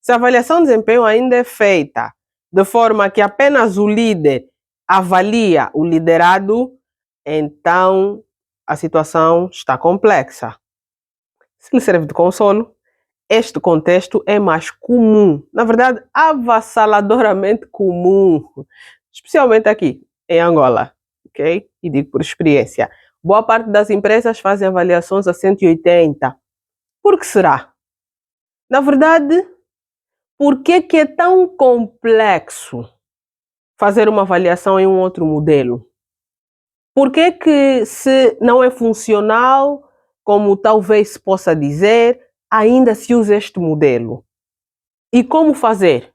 Se a avaliação de desempenho ainda é feita de forma que apenas o líder avalia o liderado, então a situação está complexa. Se lhe serve de consolo, este contexto é mais comum, na verdade, avassaladoramente comum, especialmente aqui em Angola, ok? E digo por experiência. Boa parte das empresas fazem avaliações a 180. Por que será? Na verdade, por que é tão complexo fazer uma avaliação em um outro modelo? Por que se não é funcional, como talvez se possa dizer, ainda se usa este modelo? E como fazer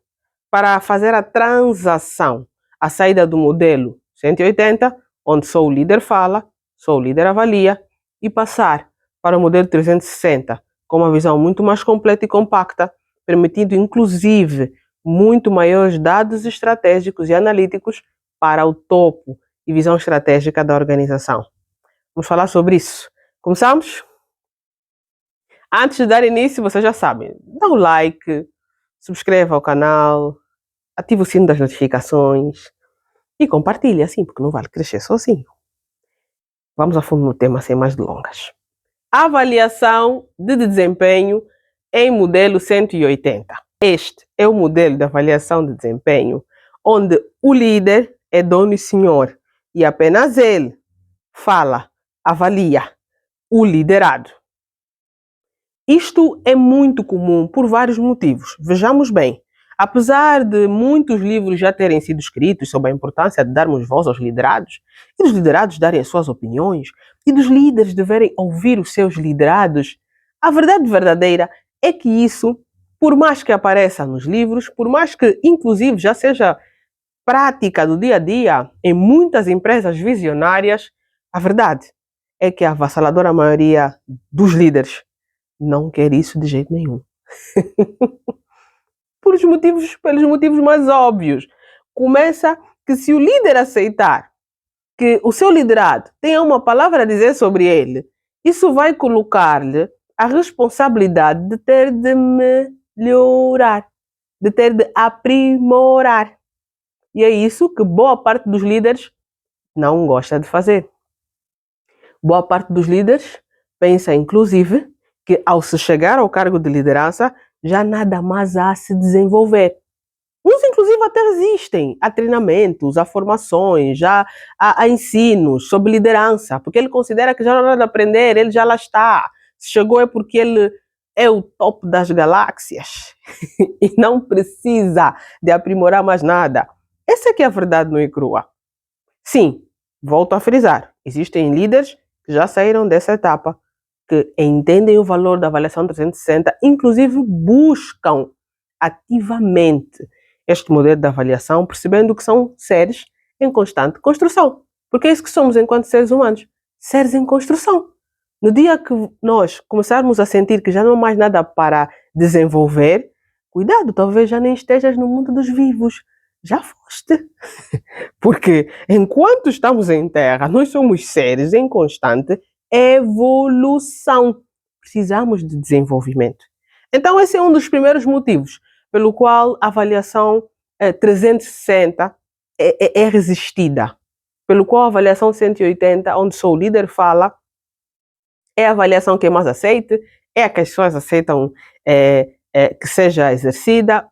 para fazer a transação, a saída do modelo 180, onde só o líder fala, só o líder avalia, e passar para o modelo 360, com uma visão muito mais completa e compacta, permitindo inclusive muito maiores dados estratégicos e analíticos para o topo e visão estratégica da organização. Vamos falar sobre isso. Começamos? Antes de dar início, vocês já sabem, dá um like, subscreva o canal, ative o sino das notificações e compartilhe assim, porque não vale crescer sozinho. Vamos a fundo no tema sem mais delongas. Avaliação de desempenho em modelo 180. Este é o modelo de avaliação de desempenho onde o líder é dono e senhor e apenas ele fala, avalia o liderado. Isto é muito comum por vários motivos. Vejamos bem. Apesar de muitos livros já terem sido escritos sobre a importância de darmos voz aos liderados, e dos liderados darem as suas opiniões, e dos líderes deverem ouvir os seus liderados, a verdade verdadeira é que isso, por mais que apareça nos livros, por mais que inclusive já seja prática do dia a dia em muitas empresas visionárias, a verdade é que a avassaladora maioria dos líderes não quer isso de jeito nenhum. Pelos motivos mais óbvios. Começa que se o líder aceitar que o seu liderado tenha uma palavra a dizer sobre ele, isso vai colocar-lhe a responsabilidade de ter de melhorar, de ter de aprimorar. E é isso que boa parte dos líderes não gosta de fazer. Boa parte dos líderes pensa, inclusive, que ao se chegar ao cargo de liderança, já nada mais há a se desenvolver. Uns, inclusive, até resistem a treinamentos, a formações, já a ensinos sobre liderança, porque ele considera que já não é hora de aprender, ele já lá está. Se chegou é porque ele é o topo das galáxias e não precisa de aprimorar mais nada. Essa é que é a verdade nua e crua. Sim, volto a frisar, existem líderes que já saíram dessa etapa, que entendem o valor da avaliação 360, inclusive buscam ativamente este modelo de avaliação, percebendo que são seres em constante construção. Porque é isso que somos enquanto seres humanos, seres em construção. No dia que nós começarmos a sentir que já não há mais nada para desenvolver, cuidado, talvez já nem estejas no mundo dos vivos. Já foste. Porque enquanto estamos em Terra, nós somos seres em constante evolução. Precisamos de desenvolvimento. Então esse é um dos primeiros motivos pelo qual a avaliação 360 é resistida. Pelo qual a avaliação 180, onde só o líder fala, é a avaliação que é mais aceita, é a que as pessoas aceitam que seja exercida.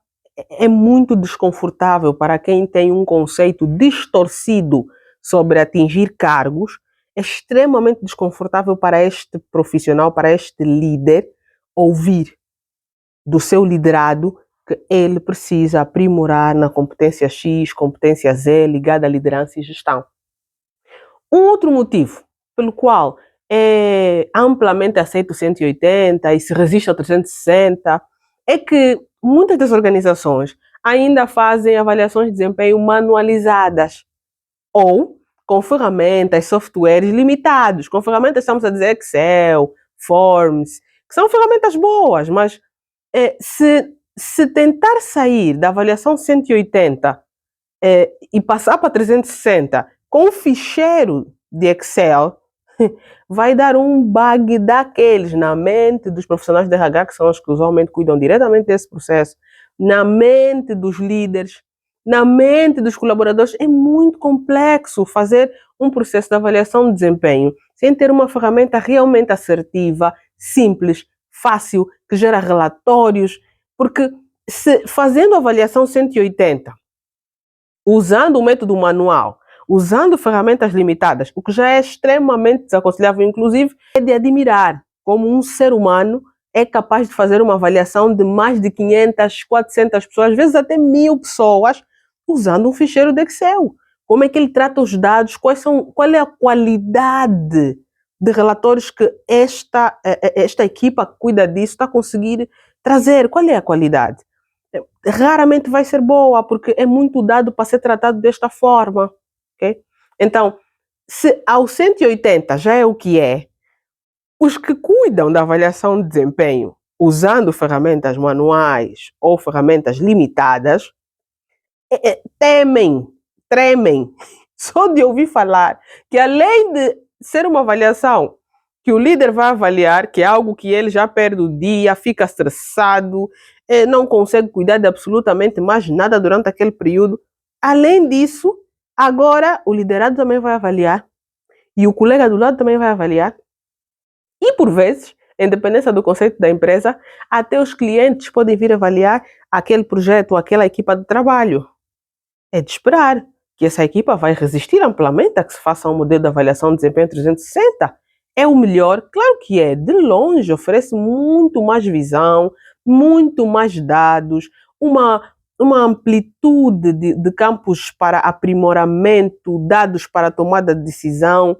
É muito desconfortável para quem tem um conceito distorcido sobre atingir cargos. É extremamente desconfortável para este profissional, para este líder, ouvir do seu liderado que ele precisa aprimorar na competência X, competência Z, ligada à liderança e gestão. Um outro motivo pelo qual é amplamente aceito o 180 e se resiste ao 360 é que muitas das organizações ainda fazem avaliações de desempenho manualizadas ou com ferramentas, softwares limitados. Com ferramentas, estamos a dizer Excel, Forms, que são ferramentas boas, mas se tentar sair da avaliação 180 e passar para 360 com um ficheiro de Excel, vai dar um bug daqueles na mente dos profissionais de RH, que são os que usualmente cuidam diretamente desse processo. na mente dos líderes, na mente dos colaboradores. É muito complexo fazer um processo de avaliação de desempenho sem ter uma ferramenta realmente assertiva, simples, fácil, que gera relatórios, porque fazendo a avaliação 180, usando o método manual, usando ferramentas limitadas, o que já é extremamente desaconselhável, inclusive, é de admirar como um ser humano é capaz de fazer uma avaliação de mais de 500, 400 pessoas, às vezes até 1000 pessoas, usando um ficheiro de Excel. Como é que ele trata os dados? Qual é a qualidade de relatórios que esta equipa que cuida disso está a conseguir trazer? Qual é a qualidade? Raramente vai ser boa, porque é muito dado para ser tratado desta forma. Okay? Então, se ao 180 já é o que é, os que cuidam da avaliação de desempenho usando ferramentas manuais ou ferramentas limitadas, tremem, só de ouvir falar que, além de ser uma avaliação que o líder vai avaliar, que é algo que ele já perde o dia, fica estressado, não consegue cuidar de absolutamente mais nada durante aquele período. Além disso, agora o liderado também vai avaliar e o colega do lado também vai avaliar. E, por vezes, em dependência do conceito da empresa, até os clientes podem vir avaliar aquele projeto, aquela equipa de trabalho. É de esperar que essa equipa vai resistir amplamente a que se faça um modelo de avaliação de desempenho 360. É o melhor? Claro que é. De longe, oferece muito mais visão, muito mais dados, uma amplitude de campos para aprimoramento, dados para tomada de decisão,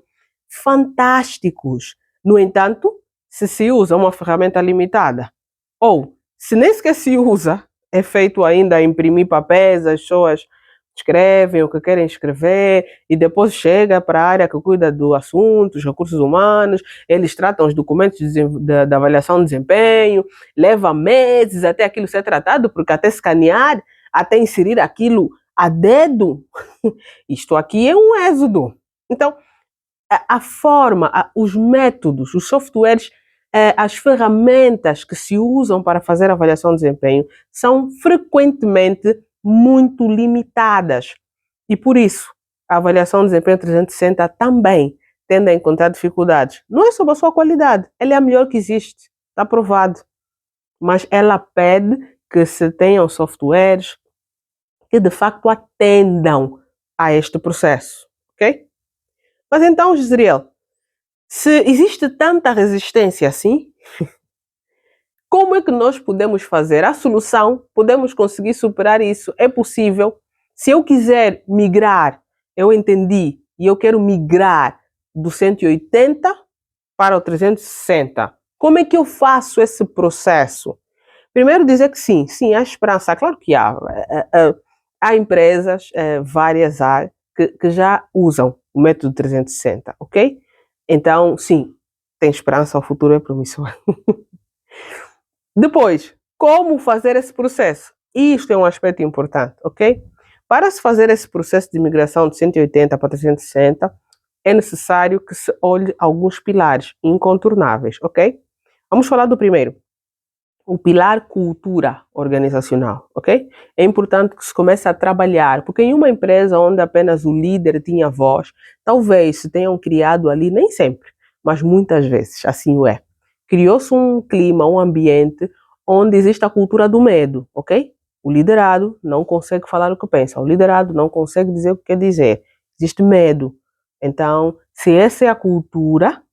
fantásticos. No entanto, se usa uma ferramenta limitada, ou se nem sequer se usa, é feito ainda a imprimir papéis, as pessoas escrevem o que querem escrever e depois chega para a área que cuida do assunto, os recursos humanos, eles tratam os documentos da avaliação de desempenho, leva meses até aquilo ser tratado, porque até escanear, até inserir aquilo a dedo, isto aqui é um êxodo. Então, a forma, os métodos, os softwares, as ferramentas que se usam para fazer avaliação de desempenho são frequentemente muito limitadas. E por isso, a avaliação de desempenho 360 também tende a encontrar dificuldades. Não é sobre a sua qualidade, ela é a melhor que existe, está provado. Mas ela pede que se tenham softwares que de facto atendam a este processo, ok? Mas então, Gisriel, se existe tanta resistência assim, como é que nós podemos fazer? A solução, podemos conseguir superar isso? É possível? Se eu quiser migrar, eu entendi, e eu quero migrar do 180 para o 360. Como é que eu faço esse processo? Primeiro dizer que sim, há esperança. Claro que há. Há empresas, várias há, que já usam o método 360, ok? Então, sim, tem esperança, o futuro é promissor. Depois, como fazer esse processo? Isto é um aspecto importante, ok? Para se fazer esse processo de migração de 180 para 360, é necessário que se olhe alguns pilares incontornáveis, ok? Vamos falar do primeiro. O pilar cultura organizacional, ok? É importante que se comece a trabalhar, porque em uma empresa onde apenas o líder tinha voz, talvez se tenham criado ali, nem sempre, mas muitas vezes, assim o é. Criou-se um clima, um ambiente onde existe a cultura do medo, ok? O liderado não consegue falar o que pensa, o liderado não consegue dizer o que quer dizer, existe medo. Então, se essa é a cultura,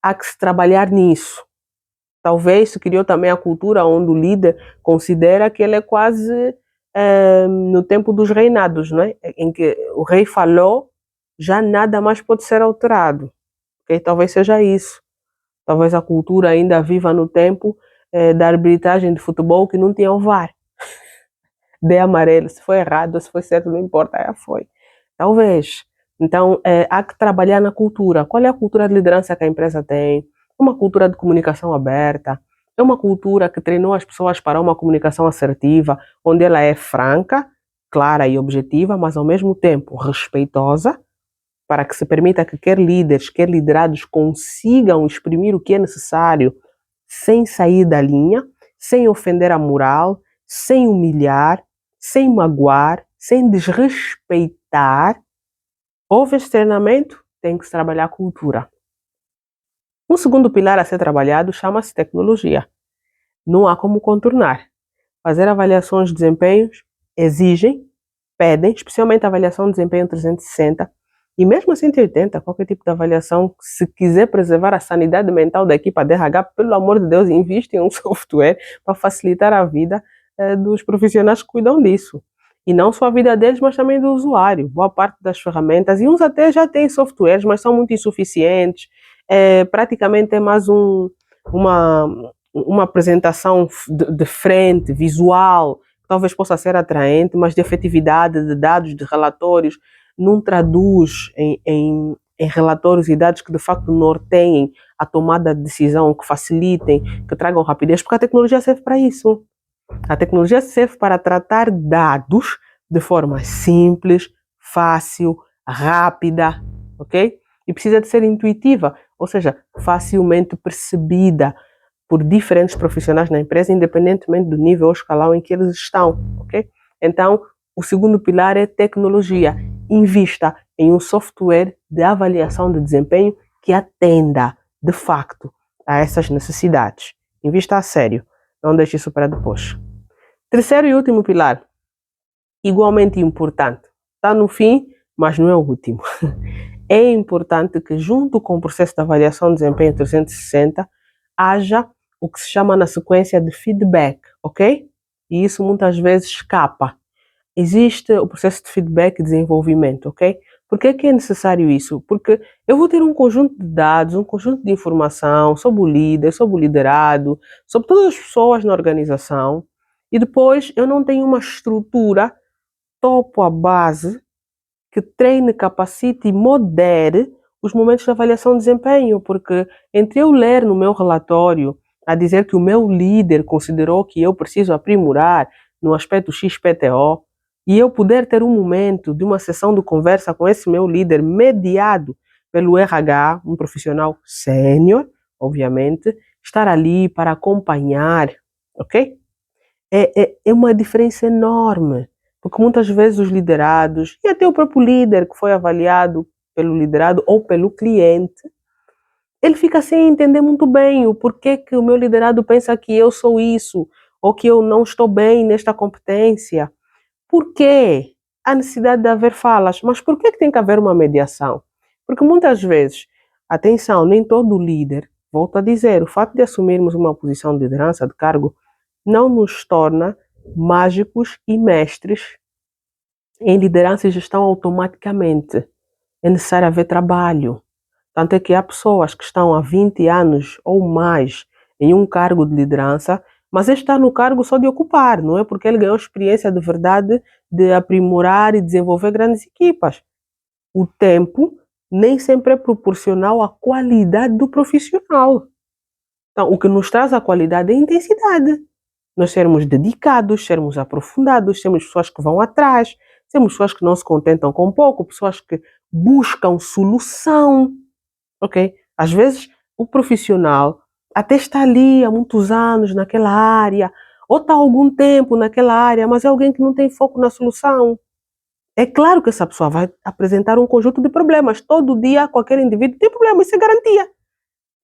há que se trabalhar nisso. Talvez se criou também a cultura onde o líder considera que ele é quase no tempo dos reinados, não é? Em que o rei falou, já nada mais pode ser alterado. Okay? Talvez seja isso. Talvez a cultura ainda viva no tempo da arbitragem de futebol que não tinha o VAR. Dê amarelo, se foi errado, se foi certo, não importa, já foi. Talvez. Então, há que trabalhar na cultura. Qual é a cultura de liderança que a empresa tem? Uma cultura de comunicação aberta, é uma cultura que treinou as pessoas para uma comunicação assertiva, onde ela é franca, clara e objetiva, mas ao mesmo tempo respeitosa, para que se permita que quer líderes, quer liderados consigam exprimir o que é necessário sem sair da linha, sem ofender a moral, sem humilhar, sem magoar, sem desrespeitar. Houve este treinamento, tem que se trabalhar a cultura. Um segundo pilar a ser trabalhado chama-se tecnologia. Não há como contornar. Fazer avaliações de desempenhos exigem, pedem, especialmente a avaliação de desempenho 360 e mesmo a 180, qualquer tipo de avaliação, se quiser preservar a sanidade mental da equipa de RH, pelo amor de Deus, investe em um software para facilitar a vida dos profissionais que cuidam disso. E não só a vida deles, mas também do usuário. Boa parte das ferramentas, e uns até já têm softwares, mas são muito insuficientes. Praticamente é mais uma apresentação de frente, visual, talvez possa ser atraente, mas de efetividade de dados, de relatórios, não traduz em relatórios e dados que de facto norteiem a tomada de decisão, que facilitem, que tragam rapidez, porque a tecnologia serve para isso. A tecnologia serve para tratar dados de forma simples, fácil, rápida, ok? E precisa de ser intuitiva, ou seja, facilmente percebida por diferentes profissionais na empresa, independentemente do nível ou escalão em que eles estão, ok? Então, o segundo pilar é tecnologia. Invista em um software de avaliação de desempenho que atenda, de facto, a essas necessidades. Invista a sério. Não deixe isso para depois. Terceiro e último pilar, igualmente importante. Está no fim, mas não é o último. É importante que, junto com o processo de avaliação de desempenho 360, haja o que se chama na sequência de feedback, ok? E isso muitas vezes escapa. Existe o processo de feedback e desenvolvimento, ok? Por que é necessário isso? Porque eu vou ter um conjunto de dados, um conjunto de informação sobre o líder, sobre o liderado, sobre todas as pessoas na organização, e depois eu não tenho uma estrutura topo a base que treine, capacite e modere os momentos de avaliação de desempenho, porque entre eu ler no meu relatório a dizer que o meu líder considerou que eu preciso aprimorar no aspecto XPTO, e eu poder ter um momento de uma sessão de conversa com esse meu líder mediado pelo RH, um profissional sênior, obviamente, estar ali para acompanhar, ok? É uma diferença enorme, porque muitas vezes os liderados, e até o próprio líder que foi avaliado pelo liderado ou pelo cliente, ele fica sem entender muito bem o porquê que o meu liderado pensa que eu sou isso, ou que eu não estou bem nesta competência. Por quê? A necessidade de haver falas. Mas por que tem que haver uma mediação? Porque muitas vezes, atenção, nem todo líder, volto a dizer, o fato de assumirmos uma posição de liderança, de cargo, não nos torna mágicos e mestres em liderança e gestão automaticamente. É necessário haver trabalho. Tanto é que há pessoas que estão há 20 anos ou mais em um cargo de liderança, mas ele está no cargo só de ocupar, não é porque ele ganhou experiência de verdade de aprimorar e desenvolver grandes equipas. O tempo nem sempre é proporcional à qualidade do profissional. Então, o que nos traz a qualidade é a intensidade. Nós sermos dedicados, sermos aprofundados, sermos pessoas que vão atrás, sermos pessoas que não se contentam com pouco, pessoas que buscam solução. Ok? Às vezes o profissional até está ali há muitos anos naquela área, ou está há algum tempo naquela área, mas é alguém que não tem foco na solução. É claro que essa pessoa vai apresentar um conjunto de problemas. Todo dia, qualquer indivíduo tem problema, isso é garantia.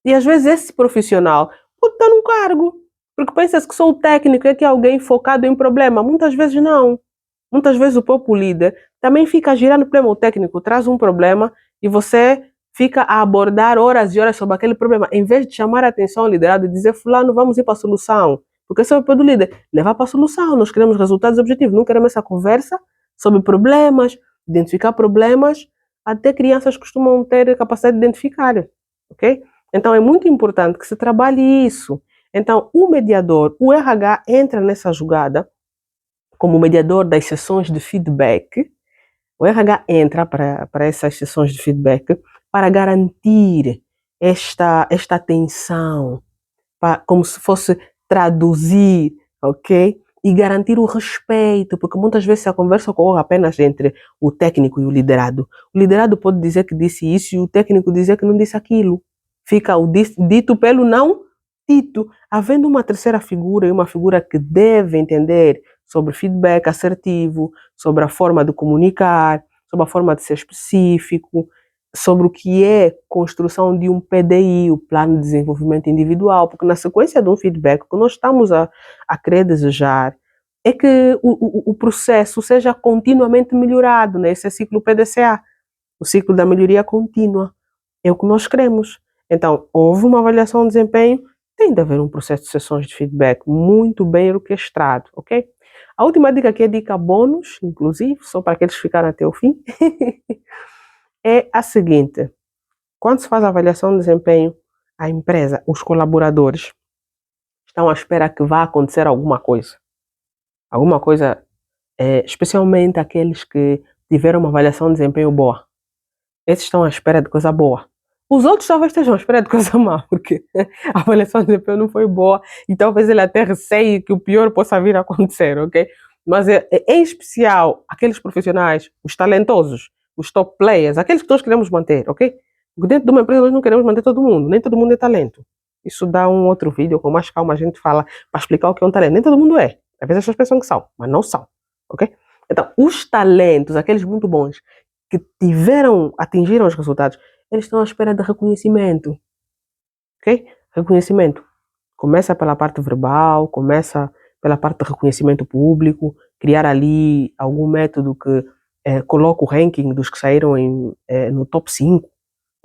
E às vezes esse profissional pode estar num cargo, porque pensa-se que sou o técnico, é que é alguém focado em problema. Muitas vezes não. Muitas vezes o próprio líder também fica a girar no problema. O técnico traz um problema e você fica a abordar horas e horas sobre aquele problema, em vez de chamar a atenção ao liderado e dizer, fulano, vamos ir para a solução. Porque esse é o papel do líder, levar para a solução. Nós queremos resultados objetivos, não queremos essa conversa sobre problemas, identificar problemas. Até crianças costumam ter capacidade de identificar, ok? Então é muito importante que se trabalhe isso. Então o mediador, o RH entra nessa jogada como mediador das sessões de feedback. O RH entra para essas sessões de feedback para garantir esta atenção, como se fosse traduzir, ok? E garantir o respeito, porque muitas vezes a conversa ocorre apenas entre o técnico e o liderado. O liderado pode dizer que disse isso e o técnico dizer que não disse aquilo. Fica o dito pelo não Dito, havendo uma terceira figura e uma figura que deve entender sobre feedback assertivo, sobre a forma de comunicar, sobre a forma de ser específico, sobre o que é construção de um PDI, o Plano de Desenvolvimento Individual, porque na sequência de um feedback, o que nós estamos a querer desejar é que o processo seja continuamente melhorado, né? Esse é o ciclo PDCA, o ciclo da melhoria contínua. É o que nós queremos. Então, houve uma avaliação de desempenho, tem de haver um processo de sessões de feedback muito bem orquestrado, ok? A última dica aqui é dica bônus, inclusive, só para aqueles que ficaram até o fim, é a seguinte. Quando se faz a avaliação de desempenho, a empresa, os colaboradores, estão à espera que vá acontecer alguma coisa. Alguma coisa, especialmente aqueles que tiveram uma avaliação de desempenho boa. Esses estão à espera de coisa boa. Os outros talvez estejam à espera de coisa má, porque a avaliação de desempenho não foi boa e talvez ele até receie que o pior possa vir a acontecer, ok? Mas em especial aqueles profissionais, os talentosos, os top players, aqueles que nós queremos manter, ok? Porque dentro de uma empresa nós não queremos manter todo mundo, nem todo mundo é talento. Isso dá um outro vídeo com mais calma, a gente fala para explicar o que é um talento. Nem todo mundo é. Às vezes as pessoas pensam que são, mas não são, ok? Então, os talentos, aqueles muito bons, que atingiram os resultados, eles estão à espera de reconhecimento, ok? Reconhecimento. Começa pela parte verbal, começa pela parte de reconhecimento público, criar ali algum método que coloque o ranking dos que saíram no top 5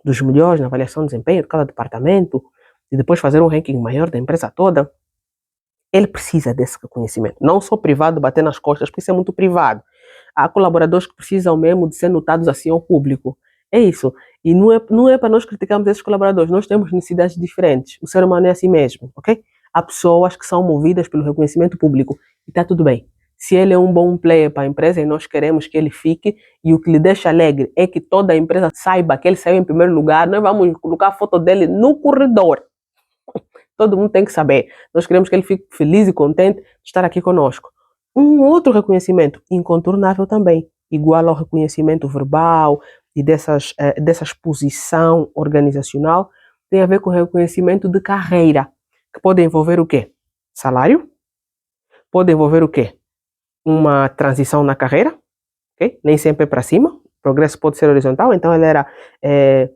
dos melhores na avaliação de desempenho de cada departamento, e depois fazer um ranking maior da empresa toda. Ele precisa desse reconhecimento, não só privado, bater nas costas, porque isso é muito privado. Há colaboradores que precisam mesmo de ser notados assim ao público. É isso. E não é para nós criticarmos esses colaboradores, nós temos necessidades diferentes. O ser humano é assim mesmo, ok? Há pessoas que são movidas pelo reconhecimento público e está tudo bem. Se ele é um bom player para a empresa e nós queremos que ele fique, e o que lhe deixa alegre é que toda a empresa saiba que ele saiu em primeiro lugar, nós vamos colocar a foto dele no corredor. Todo mundo tem que saber. Nós queremos que ele fique feliz e contente de estar aqui conosco. Um outro reconhecimento incontornável também, igual ao reconhecimento verbal e dessa exposição organizacional, tem a ver com o reconhecimento de carreira, que pode envolver o quê? Salário, pode envolver o quê? Uma transição na carreira, okay? Nem sempre é para cima, o progresso pode ser horizontal, então ele era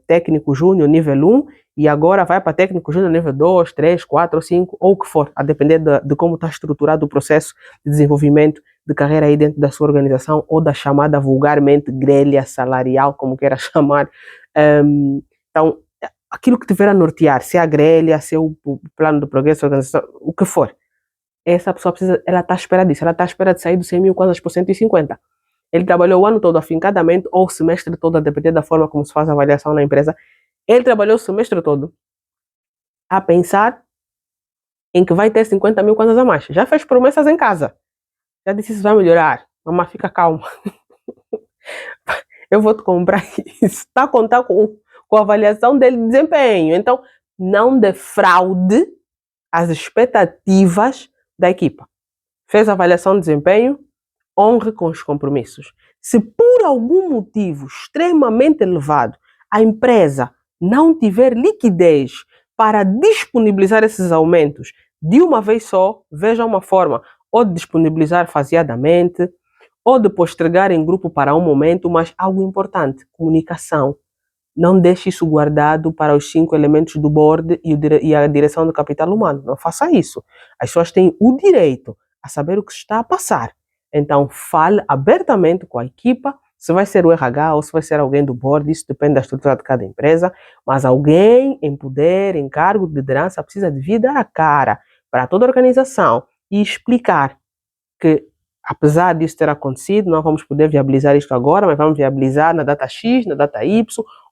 técnico júnior nível 1 e agora vai para técnico júnior nível 2, 3, 4 ou 5, ou o que for, a depender de como está estruturado o processo de desenvolvimento de carreira aí dentro da sua organização ou da chamada vulgarmente grelha salarial, como queira chamar. Então, aquilo que tiver a nortear, se é a grelha, se é o plano de progresso da organização, o que for, essa pessoa ela está à espera disso, ela está à espera de sair dos 100 mil quantas por 150. Ele trabalhou o ano todo afincadamente, ou o semestre todo, a depender da forma como se faz a avaliação na empresa. Ele trabalhou o semestre todo a pensar em que vai ter 50 mil kwanzas a mais. Já fez promessas em casa. Já disse isso vai melhorar. Mamãe, fica calma. Eu vou te comprar isso. Está a contar com a avaliação dele de desempenho. Então, não defraude as expectativas da equipa. Fez a avaliação de desempenho, honre com os compromissos. Se por algum motivo extremamente elevado a empresa não tiver liquidez para disponibilizar esses aumentos de uma vez só, veja uma forma ou de disponibilizar faseadamente, ou de postergar em grupo para um momento, mas algo importante, comunicação. Não deixe isso guardado para os 5 elementos do board e a direção do capital humano. Não faça isso. As pessoas têm o direito a saber o que está a passar. Então, fale abertamente com a equipa, se vai ser o RH ou se vai ser alguém do board, isso depende da estrutura de cada empresa, mas alguém em poder, em cargo de liderança, precisa de vir dar a cara para toda a organização e explicar que, apesar disso ter acontecido, não vamos poder viabilizar isto agora, mas vamos viabilizar na data X, na data Y,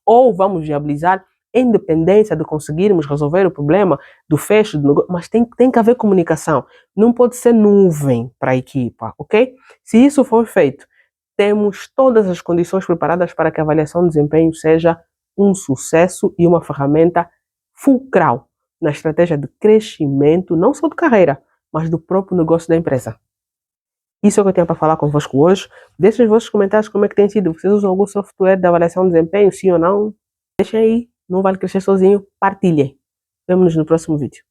ou vamos viabilizar em dependência de conseguirmos resolver o problema do fecho do negócio, mas tem que haver comunicação, não pode ser nuvem para a equipa, ok? Se isso for feito, temos todas as condições preparadas para que a avaliação de desempenho seja um sucesso e uma ferramenta fulcral na estratégia de crescimento, não só de carreira, mas do próprio negócio da empresa. Isso é o que eu tenho para falar convosco hoje. Deixem os vossos comentários como é que tem sido. Vocês usam algum software de avaliação de desempenho, sim ou não? Deixem aí. Não vale crescer sozinho. Partilhem. Vemo-nos no próximo vídeo.